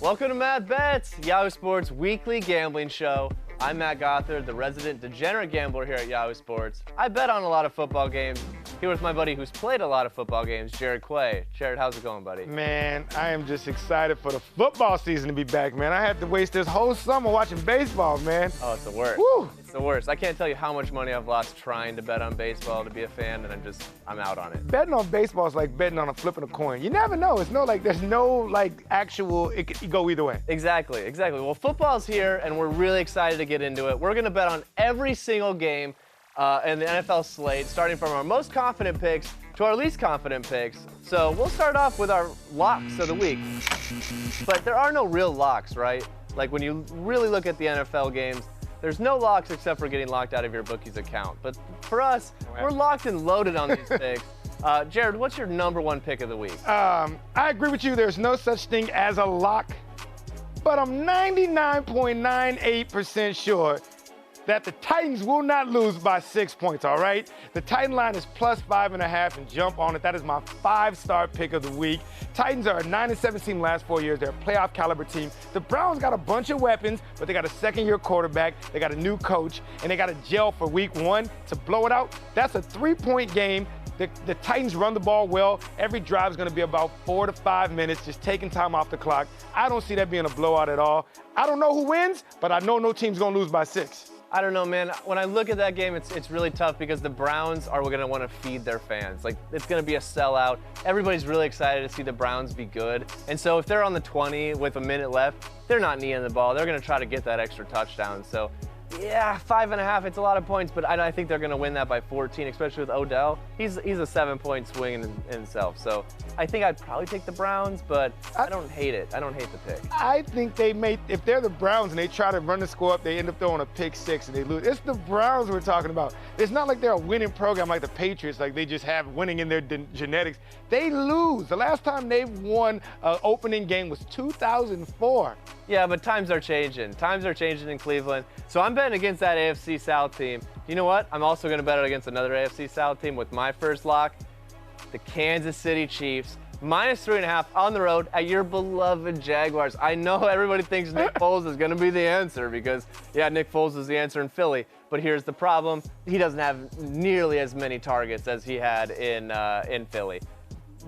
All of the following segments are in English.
Welcome to Matt Bets, Yahoo Sports weekly gambling show. I'm Matt Gothard, the resident degenerate gambler here at Yahoo Sports. I bet on a lot of football games. Here with my buddy who's played a lot of football games, Jared Quay. Jared, how's it going, buddy? Man, I am just excited for the football season to be back, man. I had to waste this whole summer watching baseball, man. Oh, it's the worst. Woo. It's the worst. I can't tell you how much money I've lost trying to bet on baseball to be a fan, and I'm out on it. Betting on baseball is like betting on flipping a coin. You never know. There's no actual, it could go either way. Exactly. Well, football's here, and we're really excited to get into it. We're going to bet on every single game in the NFL slate, starting from our most confident picks to our least confident picks. So we'll start off with our locks of the week. But there are no real locks, right? Like when you really look at the NFL games, there's no locks except for getting locked out of your bookie's account. But for us, we're locked and loaded on these picks. Jared, what's your number one pick of the week? I agree with you. There's no such thing as a lock. But I'm 99.98% sure that the Titans will not lose by 6 points, all right? The Titan line is plus 5.5 and jump on it. That is my 5-star pick of the week. Titans are a 9-7 team last 4 years. They're a playoff caliber team. The Browns got a bunch of weapons, but they got a second-year quarterback. They got a new coach, and they got to gel for week one to blow it out. That's a 3-point game. The Titans run the ball well. Every drive is going to be about 4 to 5 minutes, just taking time off the clock. I don't see that being a blowout at all. I don't know who wins, but I know no team's going to lose by 6. I don't know, man. When I look at that game, it's really tough because the Browns are going to want to feed their fans. Like, it's going to be a sellout. Everybody's really excited to see the Browns be good. And so if they're on the 20 with a minute left, they're not kneeing the ball. They're going to try to get that extra touchdown. So, yeah, 5.5, it's a lot of points, but I think they're going to win that by 14, especially with Odell. He's a 7-point swing in himself. So I think I'd probably take the Browns, but I don't hate it. I don't hate the pick. I think if they're the Browns and they try to run the score up, they end up throwing a pick 6 and they lose. It's the Browns we're talking about. It's not like they're a winning program like the Patriots, like they just have winning in their genetics. They lose. The last time they won an opening game was 2004. Yeah, but times are changing. Times are changing in Cleveland. So I'm betting against that AFC South team. You know what? I'm also going to bet against another AFC South team with my first lock, the Kansas City Chiefs. Minus 3.5 on the road at your beloved Jaguars. I know everybody thinks Nick Foles is going to be the answer because, yeah, Nick Foles is the answer in Philly. But here's the problem. He doesn't have nearly as many targets as he had in Philly.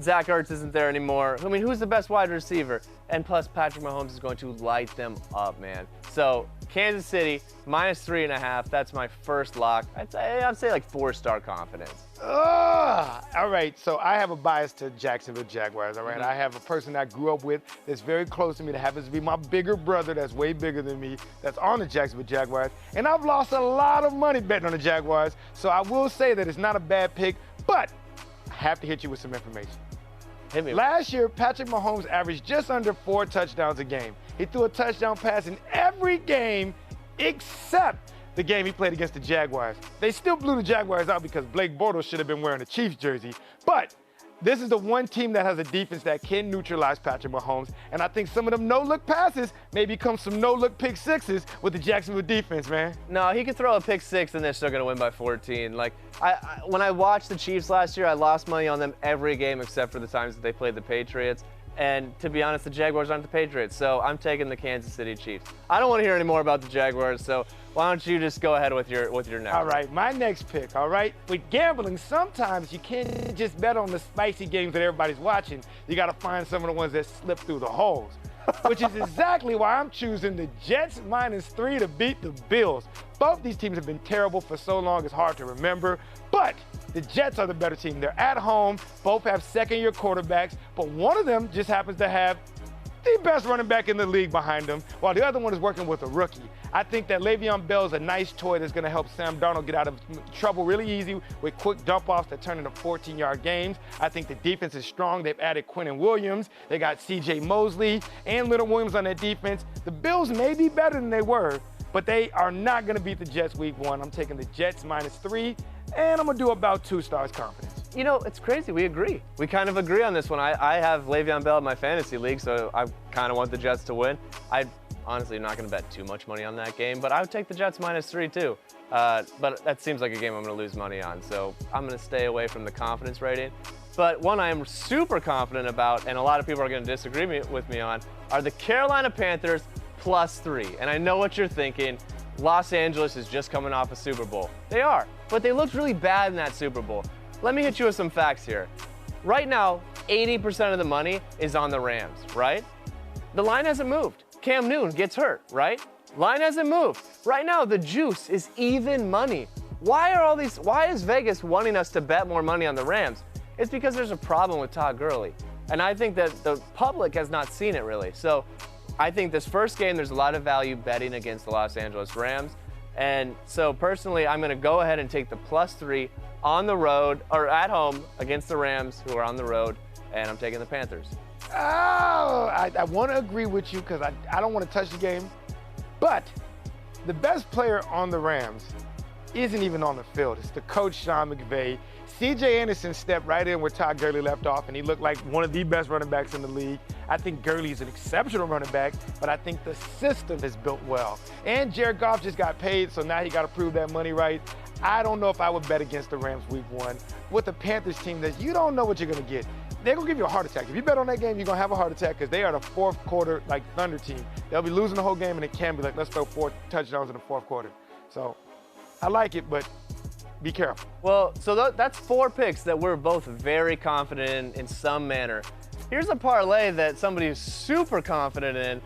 Zach Ertz isn't there anymore. I mean, who's the best wide receiver? And plus, Patrick Mahomes is going to light them up, man. So, Kansas City, minus 3.5. That's my first lock. I'd say like 4-star confidence. All right, so I have a bias to Jacksonville Jaguars, all right? I have a person I grew up with that's very close to me that happens to be my bigger brother that's way bigger than me that's on the Jacksonville Jaguars. And I've lost a lot of money betting on the Jaguars, so I will say that it's not a bad pick, but I have to hit you with some information. Hit me. Last year, Patrick Mahomes averaged just under 4 touchdowns a game. He threw a touchdown pass in every game except the game he played against the Jaguars. They still blew the Jaguars out because Blake Bortles should have been wearing a Chiefs jersey. But this is the one team that has a defense that can neutralize Patrick Mahomes, and I think some of them no-look passes may become some no-look pick 6s with the Jacksonville defense, man. No, he could throw a pick 6 and they're still going to win by 14. Like, when I watched the Chiefs last year, I lost money on them every game except for the times that they played the Patriots. And to be honest, the Jaguars aren't the Patriots, so I'm taking the Kansas City Chiefs. I don't want to hear any more about the Jaguars, so why don't you just go ahead with your next? All right, my next pick, all right? With gambling, sometimes you can't just bet on the spicy games that everybody's watching. You got to find some of the ones that slip through the holes, which is exactly why I'm choosing the Jets minus 3 to beat the Bills. Both these teams have been terrible for so long, it's hard to remember, but the Jets are the better team. They're at home, both have second-year quarterbacks, but one of them just happens to have the best running back in the league behind him, while the other one is working with a rookie. I think that Le'Veon Bell is a nice toy that's going to help Sam Darnold get out of trouble really easy with quick dump-offs that turn into 14-yard games. I think the defense is strong. They've added Quinnen Williams. They got C.J. Mosley and Leonard Williams on that defense. The Bills may be better than they were, but they are not going to beat the Jets week 1. I'm taking the Jets minus 3, and I'm going to do about 2 stars confidence. You know, it's crazy. We agree. We kind of agree on this one. I have Le'Veon Bell in my fantasy league, so I kind of want the Jets to win. I honestly not going to bet too much money on that game, but I would take the Jets -3 too. But that seems like a game I'm going to lose money on, so I'm going to stay away from the confidence rating. But one I am super confident about, and a lot of people are going to disagree with me on, are the Carolina Panthers +3. And I know what you're thinking. Los Angeles is just coming off a Super Bowl. They are, but they looked really bad in that Super Bowl. Let me hit you with some facts here. Right now, 80% of the money is on the Rams, right? The line hasn't moved. Cam Newton gets hurt, right? Line hasn't moved. Right now, the juice is even money. Why is Vegas wanting us to bet more money on the Rams? It's because there's a problem with Todd Gurley. And I think that the public has not seen it really. So I think this first game, there's a lot of value betting against the Los Angeles Rams. And so personally, I'm going to go ahead and take the +3 on the road, or at home, against the Rams, who are on the road, and I'm taking the Panthers. Oh, I want to agree with you because I don't want to touch the game. But the best player on the Rams isn't even on the field. It's the coach, Sean McVay. C.J. Anderson stepped right in where Todd Gurley left off, and he looked like one of the best running backs in the league. I think Gurley is an exceptional running back, but I think the system is built well. And Jared Goff just got paid, so now he got to prove that money right. I don't know if I would bet against the Rams week 1 with the Panthers team that you don't know what you're going to get. They're going to give you a heart attack. If you bet on that game, you're going to have a heart attack because they are the fourth quarter, like, Thunder team. They'll be losing the whole game, and it can be like, let's throw 4 touchdowns in the fourth quarter. So I like it, but be careful. Well, so that's 4 picks that we're both very confident in some manner. Here's a parlay that somebody is super confident in,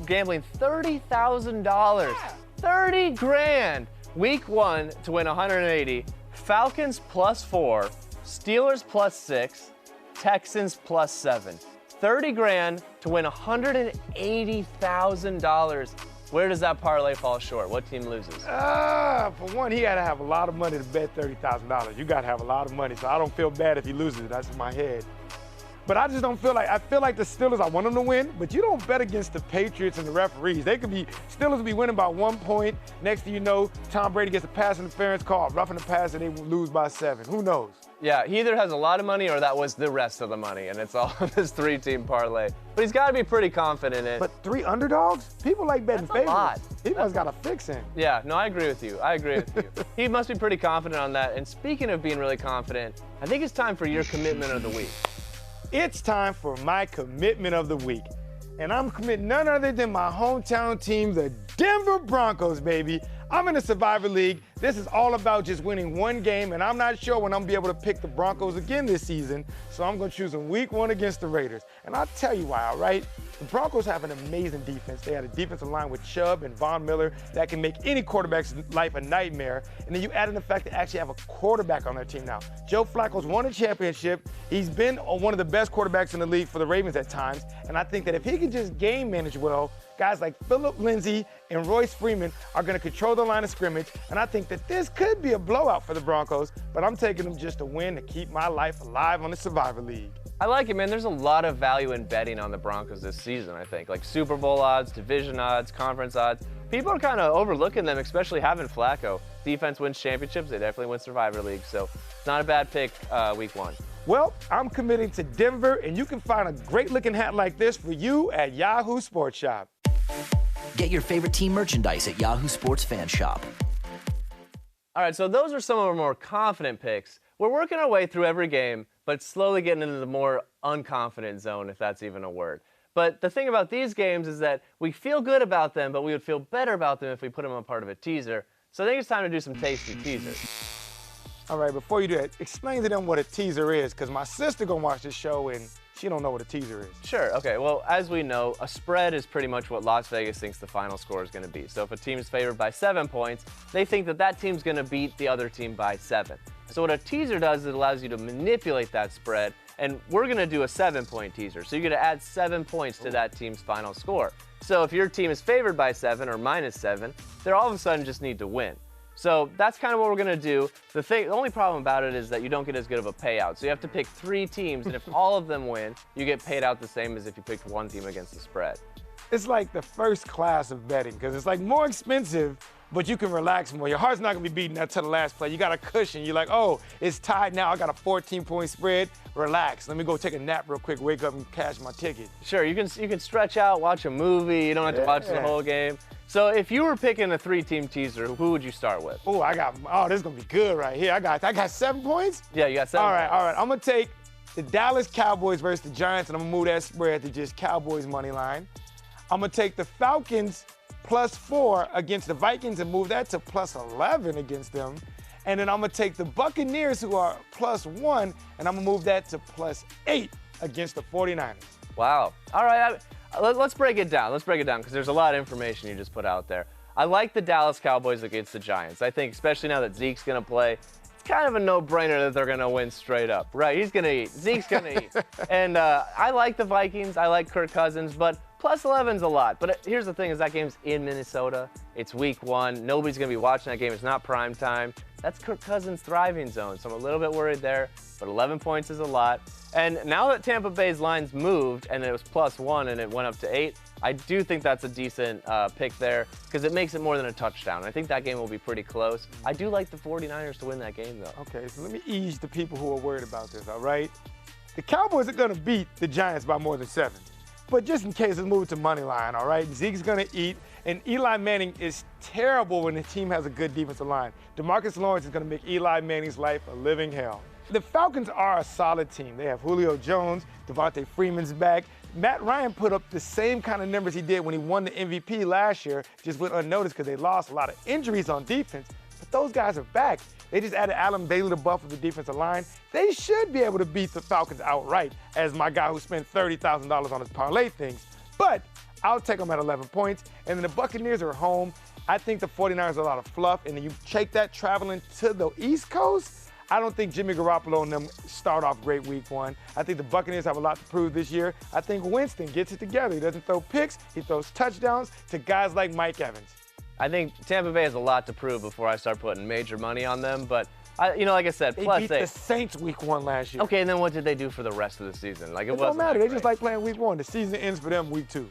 gambling $30,000. 30 grand. Week 1 to win 180. Falcons +4. Steelers +6. Texans +7. 30 grand to win $180,000. Where does that parlay fall short? What team loses? For one, he got to have a lot of money to bet $30,000. You got to have a lot of money, so I don't feel bad if he loses it. That's in my head. But I just don't feel like, I feel like the Steelers, I want them to win, but you don't bet against the Patriots and the referees. Steelers will be winning by 1 point. Next thing you know, Tom Brady gets a pass interference call, roughing the pass, and they lose by 7. Who knows? Yeah, he either has a lot of money or that was the rest of the money, and it's all this 3-team parlay. But he's got to be pretty confident in it. But 3 underdogs? People like betting favorites. A lot. He must got a fix in. Yeah, no, I agree with you. He must be pretty confident on that. And speaking of being really confident, I think it's time for your commitment of the week. It's time for my commitment of the week. And I'm committing none other than my hometown team, the Denver Broncos, baby. I'm in a Survivor League. This is all about just winning 1 game, and I'm not sure when I'm going to be able to pick the Broncos again this season, so I'm going to choose them week 1 against the Raiders. And I'll tell you why, all right? The Broncos have an amazing defense. They had a defensive line with Chubb and Von Miller that can make any quarterback's life a nightmare. And then you add in the fact they actually have a quarterback on their team now. Joe Flacco's won a championship. He's been one of the best quarterbacks in the league for the Ravens at times. And I think that if he can just game manage well, guys like Phillip Lindsay and Royce Freeman are going to control the line of scrimmage. And I think that this could be a blowout for the Broncos, but I'm taking them just to win to keep my life alive on the Survivor League. I like it, man. There's a lot of value in betting on the Broncos this season, I think. Like Super Bowl odds, division odds, conference odds. People are kind of overlooking them, especially having Flacco. Defense wins championships. They definitely win Survivor League. So it's not a bad pick week 1. Well, I'm committing to Denver, and you can find a great-looking hat like this for you at Yahoo Sports Shop. Get your favorite team merchandise at Yahoo Sports Fan Shop. All right, so those are some of our more confident picks. We're working our way through every game, but slowly getting into the more unconfident zone, if that's even a word. But the thing about these games is that we feel good about them, but we would feel better about them if we put them on part of a teaser. So I think it's time to do some tasty teasers. All right, before you do that, explain to them what a teaser is, because my sister gonna watch this show and she don't know what a teaser is. Sure, okay, well, as we know, a spread is pretty much what Las Vegas thinks the final score is gonna be. So if a team is favored by 7 points, they think that that team's gonna beat the other team by 7. So what a teaser does is it allows you to manipulate that spread, and we're going to do a 7-point teaser. So you're going to add 7 points to that team's final score. So if your team is favored by 7 or -7, they all of a sudden just need to win. So that's kind of what we're going to do. The only problem about it is that you don't get as good of a payout. So you have to pick 3 teams, and if all of them win, you get paid out the same as if you picked 1 team against the spread. It's like the first class of betting, because it's like more expensive, but you can relax more. Your heart's not going to be beating until the last play. You got a cushion. You're like, oh, it's tied now. I got a 14-point spread. Relax. Let me go take a nap real quick, wake up and cash my ticket. Sure, you can stretch out, watch a movie. You don't have to watch the whole game. So if you were picking a 3-team teaser, who would you start with? Oh, this is going to be good right here. I got 7 points? Yeah, you got 7 points. All right. I'm going to take the Dallas Cowboys versus the Giants, and I'm going to move that spread to just Cowboys money line. I'm going to take the Falcons +4 against the Vikings and move that to +11 against them. And then I'm going to take the Buccaneers, who are +1, and I'm going to move that to +8 against the 49ers. Wow. All right, let's break it down. Let's break it down because there's a lot of information you just put out there. I like the Dallas Cowboys against the Giants. I think especially now that Zeke's going to play, it's kind of a no-brainer that they're going to win straight up. Right, he's going to eat. Zeke's going to eat. And I like the Vikings. I like Kirk Cousins, but +11's a lot. But here's the thing is that game's in Minnesota. It's week 1. Nobody's going to be watching that game. It's not prime time. That's Kirk Cousins' thriving zone, so I'm a little bit worried there, but 11 points is a lot. And now that Tampa Bay's lines moved and it was +1 and it went up to 8, I do think that's a decent pick there because it makes it more than a touchdown. I think that game will be pretty close. I do like the 49ers to win that game, though. Okay, so let me ease the people who are worried about this, all right? The Cowboys are going to beat the Giants by more than 7. But just in case, let's move to money line, all right? Zeke's going to eat, and Eli Manning is terrible when the team has a good defensive line. DeMarcus Lawrence is going to make Eli Manning's life a living hell. The Falcons are a solid team. They have Julio Jones, Devontae Freeman's back. Matt Ryan put up the same kind of numbers he did when he won the MVP last year, just went unnoticed because they lost a lot of injuries on defense. But those guys are back. They just added Alan Bailey to buff of the defensive line. They should be able to beat the Falcons outright, as my guy who spent $30,000 on his parlay thinks. But I'll take them at 11 points. And then the Buccaneers are home. I think the 49ers are a lot of fluff. And then you take that traveling to the East Coast. I don't think Jimmy Garoppolo and them start off great week 1. I think the Buccaneers have a lot to prove this year. I think Winston gets it together. He doesn't throw picks. He throws touchdowns to guys like Mike Evans. I think Tampa Bay has a lot to prove before I start putting major money on them. But, like I said, they +8. beat the Saints week 1 last year. Okay, and then what did they do for the rest of the season? Like, it don't matter. They just like playing week 1. The season ends for them week 2.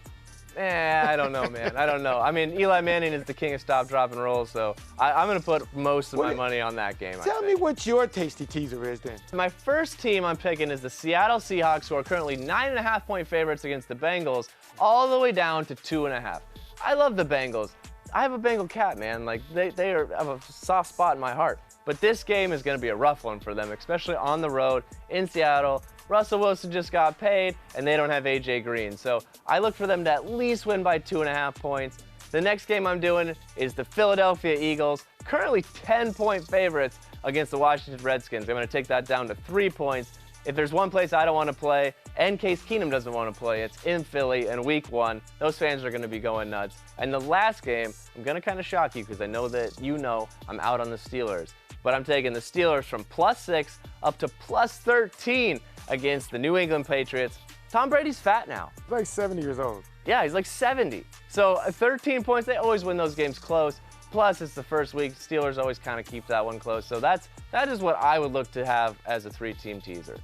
I don't know, man. I don't know. I mean, Eli Manning is the king of stop, drop, and roll, so I'm going to put most of my money on that game. Tell me what your tasty teaser is then. My first team I'm picking is the Seattle Seahawks, who are currently 9.5-point favorites against the Bengals, all the way down to 2.5. I love the Bengals. I have a Bengal cat, man. Like, they have a soft spot in my heart. But this game is going to be a rough one for them, especially on the road in Seattle. Russell Wilson just got paid, and they don't have A.J. Green. So I look for them to at least win by 2.5 points. The next game I'm doing is the Philadelphia Eagles, currently 10-point favorites against the Washington Redskins. I'm going to take that down to 3 points. If there's one place I don't want to play, and Case Keenum doesn't want to play, it's in Philly in week 1. Those fans are going to be going nuts. And the last game, I'm going to kind of shock you because I know that I'm out on the Steelers. But I'm taking the Steelers from +6 up to +13 against the New England Patriots. Tom Brady's fat now. He's like 70 years old. Yeah, he's like 70. So 13 points, they always win those games close. Plus, it's the first week. Steelers always kind of keep that one close. So that is what I would look to have as a 3-team teaser.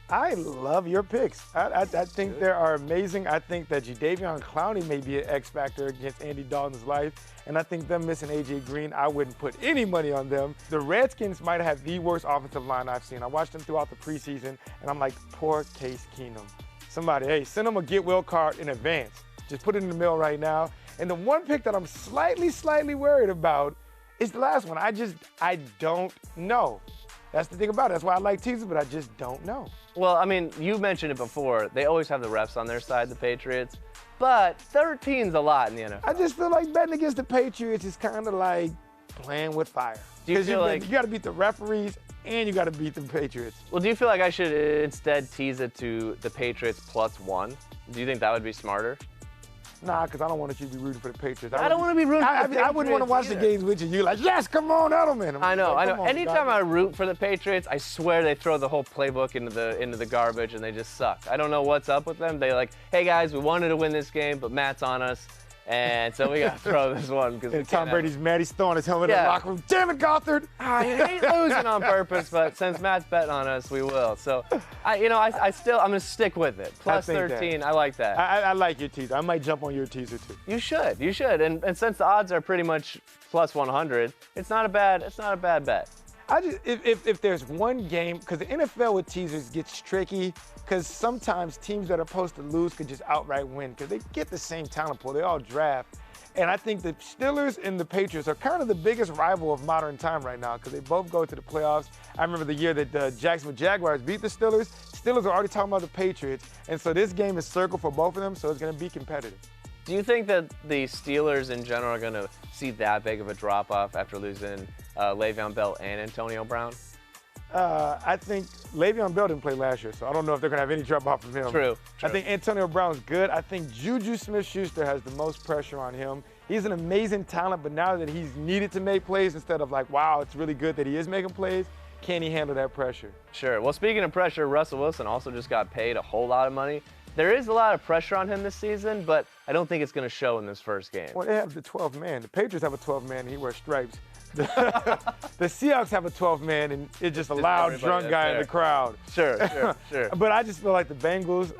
I love your picks. I think they are amazing. I think that Jadeveon Clowney may be an X factor against Andy Dalton's life. And I think them missing A.J. Green, I wouldn't put any money on them. The Redskins might have the worst offensive line I've seen. I watched them throughout the preseason, and I'm like, poor Case Keenum. Somebody, hey, send them a get-well card in advance. Just put it in the mail right now. And the one pick that I'm slightly worried about is the last one. I don't know. That's the thing about it. That's why I like teasers, but I just don't know. Well, I mean, you mentioned it before. They always have the refs on their side, the Patriots. But 13's a lot in the NFL. I just feel like betting against the Patriots is kind of like playing with fire. Do you feel like you got to beat the referees and you got to beat the Patriots? Well, do you feel like I should instead tease it to the Patriots +1? Do you think that would be smarter? Nah, because I don't want you to be rooting for the Patriots. I don't want to be rooting for the Patriots. I wouldn't want to watch the games with you. You're like, yes, come on, Edelman. I know. Anytime I root for the Patriots, I swear they throw the whole playbook into the garbage and they just suck. I don't know what's up with them. They like, hey guys, we wanted to win this game, but Matt's on us. And so we got to throw this one because And Tom Brady's mad. He's throwing his helmet in the locker room. Damn it, Gothard! I hate losing on purpose, but since Matt's betting on us, we will. So, I'm going to stick with it. Plus 13, I like that. I like your teaser. I might jump on your teaser too. You should. And since the odds are pretty much plus 100, it's not a bad bet. If there's one game, because the NFL with teasers gets tricky, because sometimes teams that are supposed to lose could just outright win, because they get the same talent pool. They all draft. And I think the Steelers and the Patriots are kind of the biggest rival of modern time right now, because they both go to the playoffs. I remember the year that the Jacksonville Jaguars beat the Steelers. Steelers are already talking about the Patriots. And so this game is circled for both of them, so it's going to be competitive. Do you think that the Steelers in general are going to see that big of a drop-off after losing Le'Veon Bell and Antonio Brown? I think Le'Veon Bell didn't play last year, so I don't know if they're going to have any drop-off from him. True. I think Antonio Brown's good. I think Juju Smith-Schuster has the most pressure on him. He's an amazing talent, but now that he's needed to make plays instead of like, wow, it's really good that he is making plays, can he handle that pressure? Sure. Well, speaking of pressure, Russell Wilson also just got paid a whole lot of money. There is a lot of pressure on him this season, but I don't think it's going to show in this first game. Well, they have the 12th man. The Patriots have a 12th man, and he wears stripes. The Seahawks have a 12th man, and it's just a loud, drunk guy in the crowd. Sure. But I just feel like the Bengals,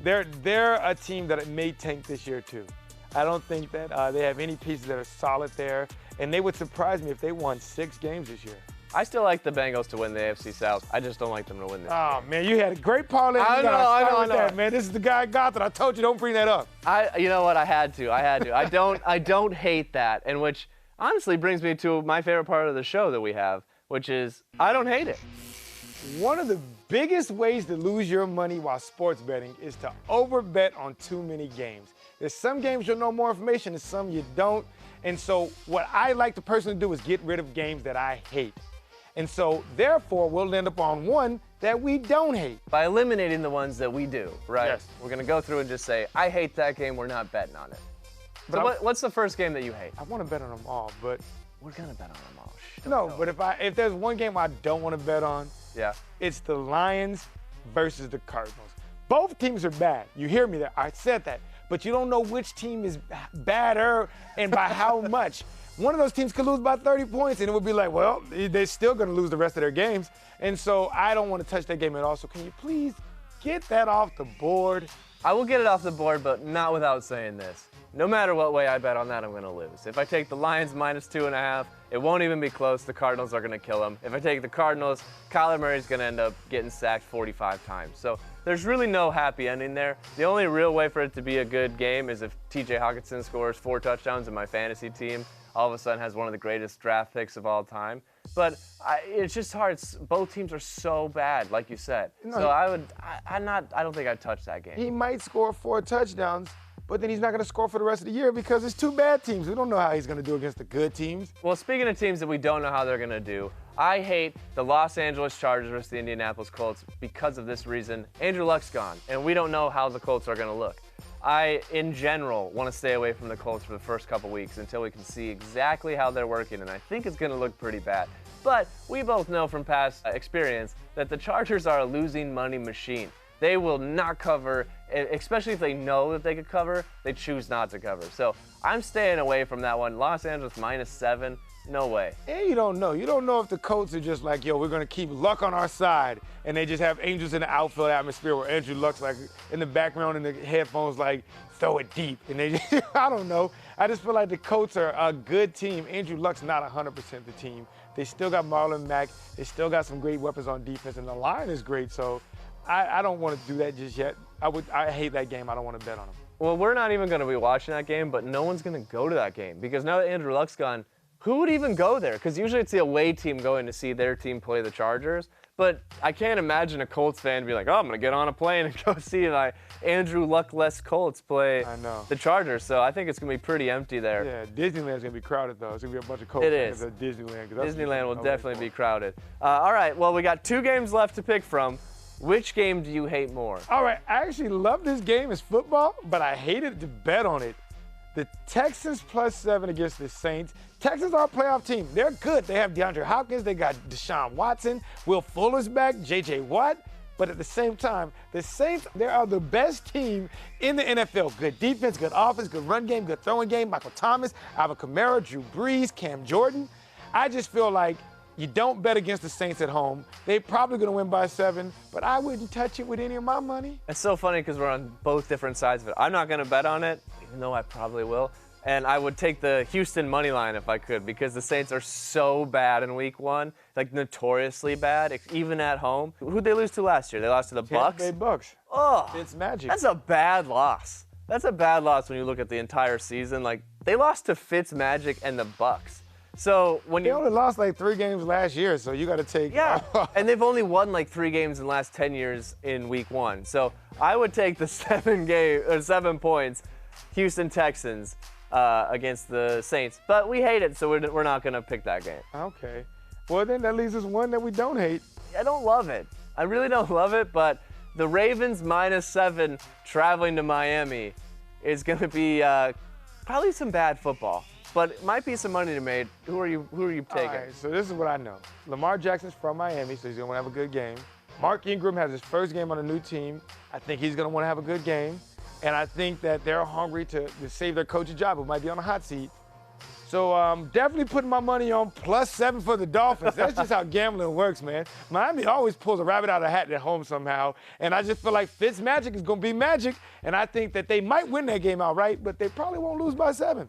they're a team that may tank this year, too. I don't think that they have any pieces that are solid there, and they would surprise me if they won 6 games this year. I still like the Bengals to win the AFC South. I just don't like them to win this game. Man, you had a great parlay. I know. That, man. This is the guy I got that I told you don't bring that up. You know what? I had to. I don't hate that, and which honestly brings me to my favorite part of the show that we have, which is I don't hate it. One of the biggest ways to lose your money while sports betting is to overbet on too many games. There's some games you'll know more information and some you don't. And so what I like to personally do is get rid of games that I hate. And so, therefore, we'll end up on one that we don't hate. By eliminating the ones that we do, right? Yes. We're going to go through and just say, I hate that game, we're not betting on it. But So what's the first game that you hate? I want to bet on them all, but... We're going to bet on them all. No, but if there's one game I don't want to bet on, Yeah. it's the Lions versus the Cardinals. Both teams are bad. You hear me there. I said that. But you don't know which team is badder and by how much. One of those teams could lose by 30 points, and it would be like, well, they're still going to lose the rest of their games. And so I don't want to touch that game at all. So can you please get that off the board? I will get it off the board, but not without saying this. No matter what way I bet on that, I'm going to lose. If I take the Lions minus 2.5, it won't even be close. The Cardinals are going to kill them. If I take the Cardinals, Kyler Murray's going to end up getting sacked 45 times. So there's really no happy ending there. The only real way for it to be a good game is if TJ Hawkinson scores 4 touchdowns in my fantasy team. All of a sudden has one of the greatest draft picks of all time. But it's just hard. Both teams are so bad, like you said. No, so I don't think I'd touch that game. He might score 4 touchdowns, but then he's not going to score for the rest of the year because it's 2 bad teams. We don't know how he's going to do against the good teams. Well, speaking of teams that we don't know how they're going to do, I hate the Los Angeles Chargers versus the Indianapolis Colts because of this reason. Andrew Luck's gone, and we don't know how the Colts are going to look. I, in general, want to stay away from the Colts for the first couple weeks until we can see exactly how they're working, and I think it's going to look pretty bad. But we both know from past experience that the Chargers are a losing money machine. They will not cover, especially if they know that they could cover, they choose not to cover. So I'm staying away from that one. Los Angeles -7, no way. And you don't know. You don't know if the Colts are just like, yo, we're going to keep Luck on our side, and they just have angels in the outfield atmosphere where Andrew Luck's like in the background in the headphones like, throw it deep. And they just, I don't know. I just feel like the Colts are a good team. Andrew Luck's not 100% the team. They still got Marlon Mack. They still got some great weapons on defense, and the line is great. So I don't want to do that just yet. I hate that game. I don't want to bet on them. Well, we're not even going to be watching that game, but no one's going to go to that game because now that Andrew Luck's gone, who would even go there? Because usually it's the away team going to see their team play the Chargers. But I can't imagine a Colts fan be like, oh, I'm going to get on a plane and go see my Andrew Luck-less Colts play the Chargers. So I think it's going to be pretty empty there. Yeah, Disneyland's going to be crowded, though. It's going to be a bunch of Colts fans at Disneyland. Disneyland will definitely be crowded. All right, well, we got 2 games left to pick from. Which game do you hate more? All right, I actually love this game. It's football, but I hated to bet on it. The Texans +7 against the Saints. Texans are a playoff team. They're good. They have DeAndre Hopkins. They got Deshaun Watson. Will Fuller's back. J.J. Watt. But at the same time, the Saints, they are the best team in the NFL. Good defense, good offense, good run game, good throwing game. Michael Thomas, Alvin Kamara, Drew Brees, Cam Jordan. I just feel like you don't bet against the Saints at home. They're probably going to win by 7, but I wouldn't touch it with any of my money. It's so funny because we're on both different sides of it. I'm not going to bet on it, even though I probably will. And I would take the Houston money line if I could, because the Saints are so bad in week 1, like notoriously bad, even at home. Who'd they lose to last year? They lost to the Bucks? Tampa Bay Bucks. Oh, It's magic. That's a bad loss. That's a bad loss when you look at the entire season. Like, they lost to Fitzmagic and the Bucks. So when They only lost like 3 games last year, so you got to take. Yeah, and they've only won like 3 games in the last 10 years in week 1. So I would take the 7 points, Houston Texans against the Saints. But we hate it, so we're not going to pick that game. Okay. Well, then that leaves us one that we don't hate. I don't love it. I really don't love it, but the Ravens -7 traveling to Miami is going to be probably some bad football. But it might be some money to be made. Who are you taking? All right, so this is what I know. Lamar Jackson's from Miami, so he's going to have a good game. Mark Ingram has his first game on a new team. I think he's going to want to have a good game. And I think that they're hungry to save their coach's job, who might be on a hot seat. So definitely putting my money on +7 for the Dolphins. That's just how gambling works, man. Miami always pulls a rabbit out of a hat at home somehow. And I just feel like Fitzmagic is going to be magic. And I think that they might win that game outright, but they probably won't lose by 7.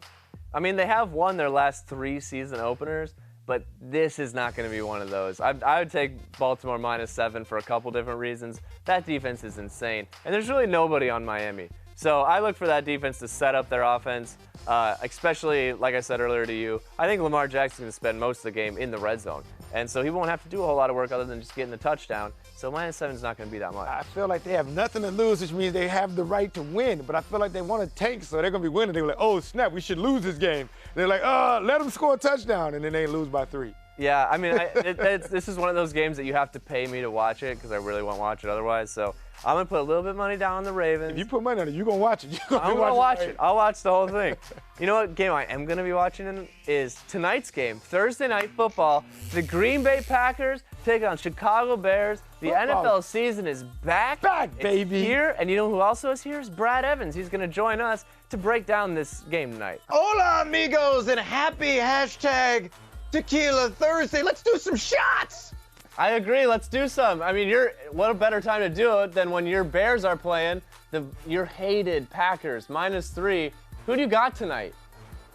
I mean, they have won their last 3 season openers, but this is not going to be one of those. I would take Baltimore -7 for a couple different reasons. That defense is insane, and there's really nobody on Miami. So I look for that defense to set up their offense, especially, like I said earlier to you, I think Lamar Jackson's going to spend most of the game in the red zone. And so he won't have to do a whole lot of work other than just getting the touchdown. So -7 is not going to be that much. I feel like they have nothing to lose, which means they have the right to win. But I feel like they want to tank, so they're going to be winning. They're like, oh, snap, we should lose this game. They're like, let them score a touchdown, and then they lose by 3. Yeah, I mean, this is one of those games that you have to pay me to watch it because I really won't watch it otherwise. So I'm going to put a little bit of money down on the Ravens. If you put money on it, you're going to watch it. I'm going to watch it. I'll watch the whole thing. You know what game I am going to be watching is tonight's game, Thursday Night Football. The Green Bay Packers take on Chicago Bears. The NFL season is back. Back, baby. It's here, and you know who also is here? Is Brad Evans. He's going to join us to break down this game tonight. Hola, amigos, and happy #Tequila Thursday. Let's do some shots. I agree. Let's do some. I mean, what a better time to do it than when your Bears are playing your hated Packers -3. Who do you got tonight?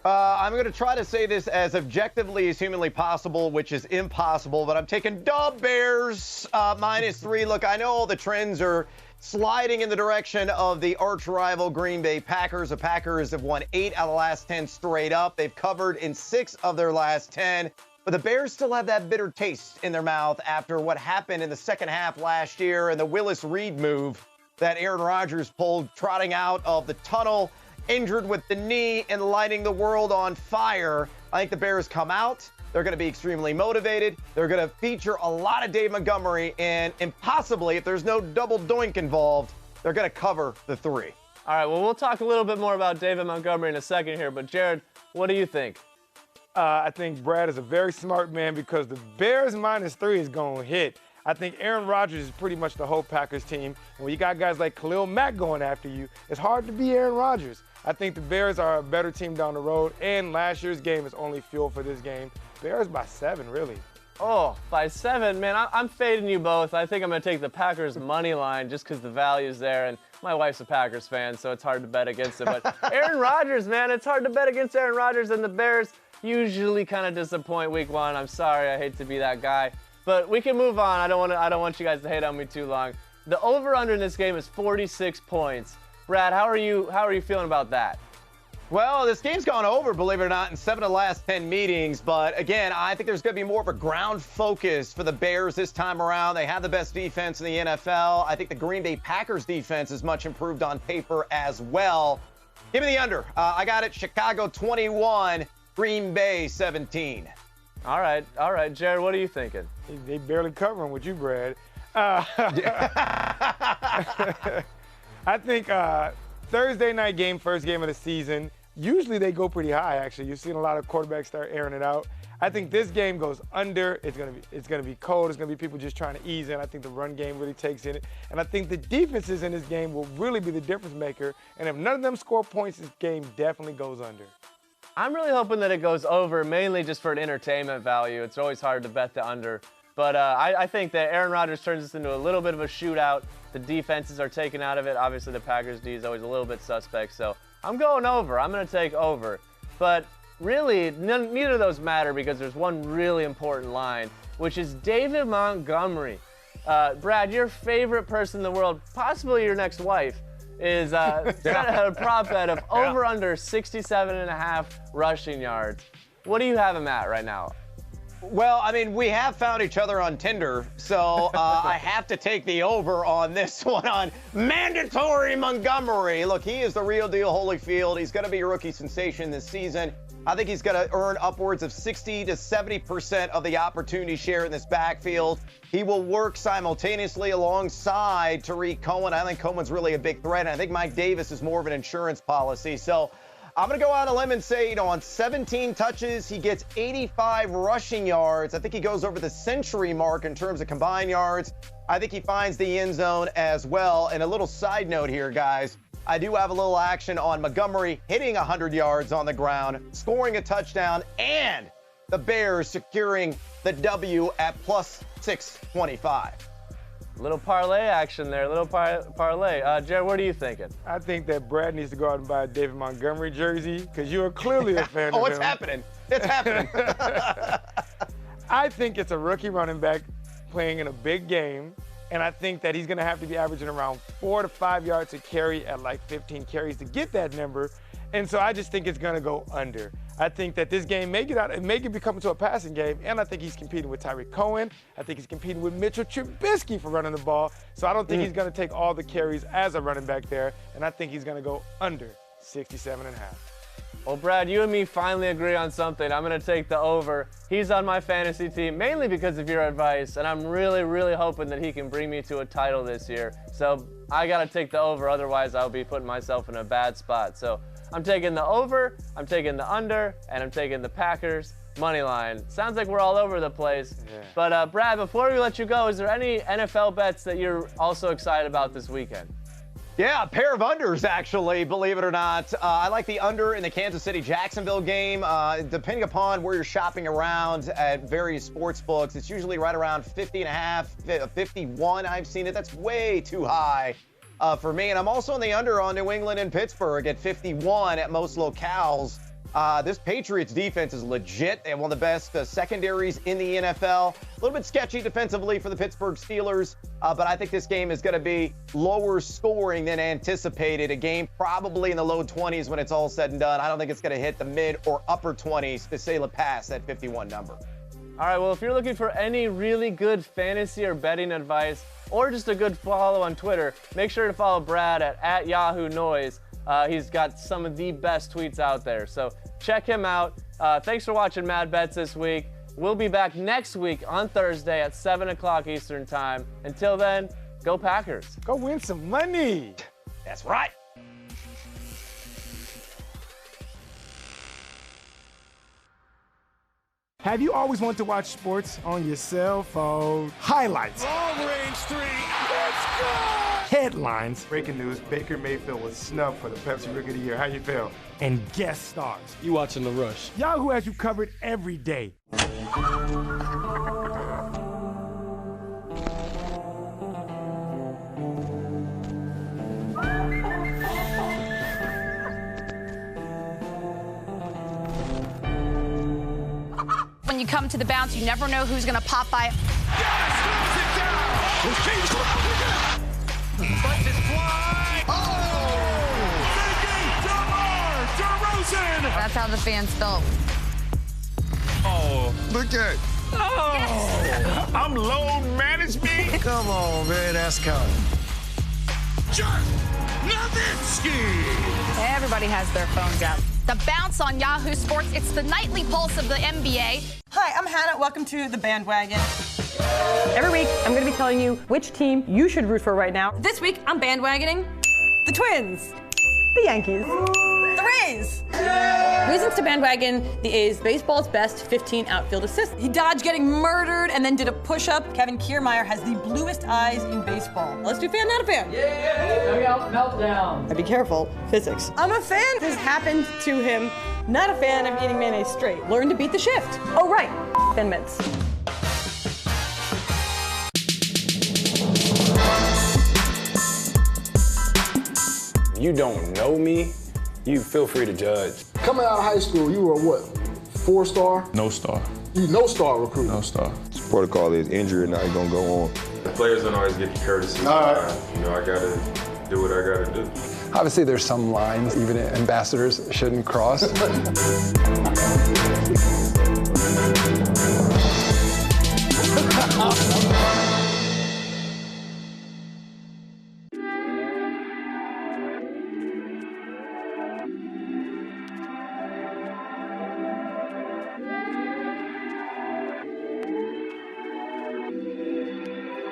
I'm going to try to say this as objectively as humanly possible, which is impossible, but I'm taking the Bears -3. Look, I know all the trends are sliding in the direction of the arch rival Green Bay Packers. The Packers have won 8 out of the last 10 straight up. They've covered in 6 of their last 10. But the Bears still have that bitter taste in their mouth after what happened in the second half last year and the Willis Reed move that Aaron Rodgers pulled trotting out of the tunnel, injured with the knee and lighting the world on fire. I think the Bears come out. They're going to be extremely motivated. They're going to feature a lot of Dave Montgomery, and impossibly, if there's no double doink involved, they're going to cover the 3. All right, well, we'll talk a little bit more about David Montgomery in a second here, but Jared, what do you think? I think Brad is a very smart man because the Bears -3 is going to hit. I think Aaron Rodgers is pretty much the whole Packers team. And when you got guys like Khalil Mack going after you, it's hard to be Aaron Rodgers. I think the Bears are a better team down the road, and last year's game is only fuel for this game. Bears by 7, really. Oh, by 7, man, I'm fading you both. I think I'm going to take the Packers money line just because the value's there, and my wife's a Packers fan, so it's hard to bet against it. But Aaron Rodgers, man, it's hard to bet against Aaron Rodgers, and the Bears usually kind of disappoint week 1. I'm sorry, I hate to be that guy. But we can move on. I don't want you guys to hate on me too long. The over-under in this game is 46 points. Brad, how are you feeling about that? Well, this game's gone over, believe it or not, in 7 of the last 10 meetings. But again, I think there's going to be more of a ground focus for the Bears this time around. They have the best defense in the NFL. I think the Green Bay Packers defense is much improved on paper as well. Give me the under. I got it. Chicago 21, Green Bay 17. All right. Jared, what are you thinking? They barely covering with you, Brad. I think Thursday night game, first game of the season. Usually they go pretty high, actually. You've seen a lot of quarterbacks start airing it out. I think this game goes under. It's gonna be cold. It's gonna be people just trying to ease in. I think the run game really takes in it. And I think the defenses in this game will really be the difference maker. And if none of them score points, this game definitely goes under. I'm really hoping that it goes over, mainly just for an entertainment value. It's always hard to bet the under. But I think that Aaron Rodgers turns this into a little bit of a shootout. The defenses are taken out of it. Obviously, the Packers' D is always a little bit suspect. So I'm going over. I'm going to take over. But really, neither of those matter because there's one really important line, which is David Montgomery. Brad, your favorite person in the world, possibly your next wife, is set a prop bet of over under 67.5 rushing yards. What do you have him at right now? Well, I mean, we have found each other on Tinder, so I have to take the over on this one on mandatory Montgomery. Look, he is the real deal, Holyfield. He's going to be a rookie sensation this season. I think he's going to earn upwards of 60 to 70% of the opportunity share in this backfield. He will work simultaneously alongside Tariq Cohen. I think Cohen's really a big threat, and I think Mike Davis is more of an insurance policy. So I'm going to go out on a limb and say, on 17 touches, he gets 85 rushing yards. I think he goes over the century mark in terms of combined yards. I think he finds the end zone as well. And a little side note here, guys. I do have a little action on Montgomery hitting 100 yards on the ground, scoring a touchdown, and the Bears securing the W at plus 625. Little parlay action there, little parlay. Jared, what are you thinking? I think that Brad needs to go out and buy a David Montgomery jersey because you are clearly a fan of him. Oh, it's happening. It's happening. I think it's a rookie running back playing in a big game. And I think that he's going to have to be averaging around 4 to 5 yards a carry at like 15 carries to get that number. And so I just think it's going to go under. I think that this game may get out and may become into a passing game. And I think he's competing with Tariq Cohen. I think he's competing with Mitchell Trubisky for running the ball. So I don't think he's going to take all the carries as a running back there. And I think he's going to go under 67.5. Well, Brad, you and me finally agree on something. I'm going to take the over. He's on my fantasy team, mainly because of your advice, and I'm really, really hoping that he can bring me to a title this year. So I got to take the over, otherwise I'll be putting myself in a bad spot. So I'm taking the over, I'm taking the under, and I'm taking the Packers money line. Sounds like we're all over the place. Yeah. But Brad, before we let you go, is there any NFL bets that you're also excited about this weekend? Yeah, a pair of unders, actually, believe it or not. I like the under in the Kansas City-Jacksonville game. Depending upon where you're shopping around at various sports books, it's usually right around 50.5, 51. I've seen it. That's way too high for me. And I'm also on the under on New England and Pittsburgh at 51 at most locales. This Patriots defense is legit. They have one of the best secondaries in the NFL. A little bit sketchy defensively for the Pittsburgh Steelers, but I think this game is going to be lower scoring than anticipated. A game probably in the low 20s when it's all said and done. I don't think it's going to hit the mid or upper 20s to say pass that 51 number. All right, well, if you're looking for any really good fantasy or betting advice or just a good follow on Twitter, make sure to follow Brad at Yahoo Noise. He's got some of the best tweets out there. So check him out. Thanks for watching Mad Bets this week. We'll be back next week on Thursday at 7 o'clock Eastern Time. Until then, go Packers. Go win some money. That's right. Have you always wanted to watch sports on your cell phone? Highlights. Long range three. Let's go! Headlines. Breaking news, Baker Mayfield was snubbed for the Pepsi Rookie of the Year. How you feel? And guest stars. You watching The Rush. Yahoo has you covered every day. When you come to the bounce, you never know who's going to pop by. That's how the fans felt. Oh, look at. Oh, Yes. I'm load management. Come on, man, that's coming. Just Nowitzki. Everybody has their phones out. The Bounce on Yahoo Sports. It's the nightly pulse of the NBA. Hi, I'm Hannah. Welcome to The Bandwagon. Every week, I'm going to be telling you which team you should root for right now. This week, I'm bandwagoning the Twins. The Yankees. threes. Reasons to bandwagon the A's baseball's best 15 outfield assists. He dodged getting murdered and then did a push-up. Kevin Kiermaier has the bluest eyes in baseball. Let's do fan, not a fan. Meltdown. Be careful. Physics. I'm a fan. This happened to him. Not a fan of eating mayonnaise straight. Learn to beat the shift. Oh, right. Thin mints. You don't know me, you feel free to judge. Coming out of high school, you were what? 4-star? No star. You no-star recruit? No star. This protocol is injury, not gonna go on. The players don't always get the courtesy. All right. You know, I gotta do what I gotta do. Obviously, there's some lines even ambassadors shouldn't cross.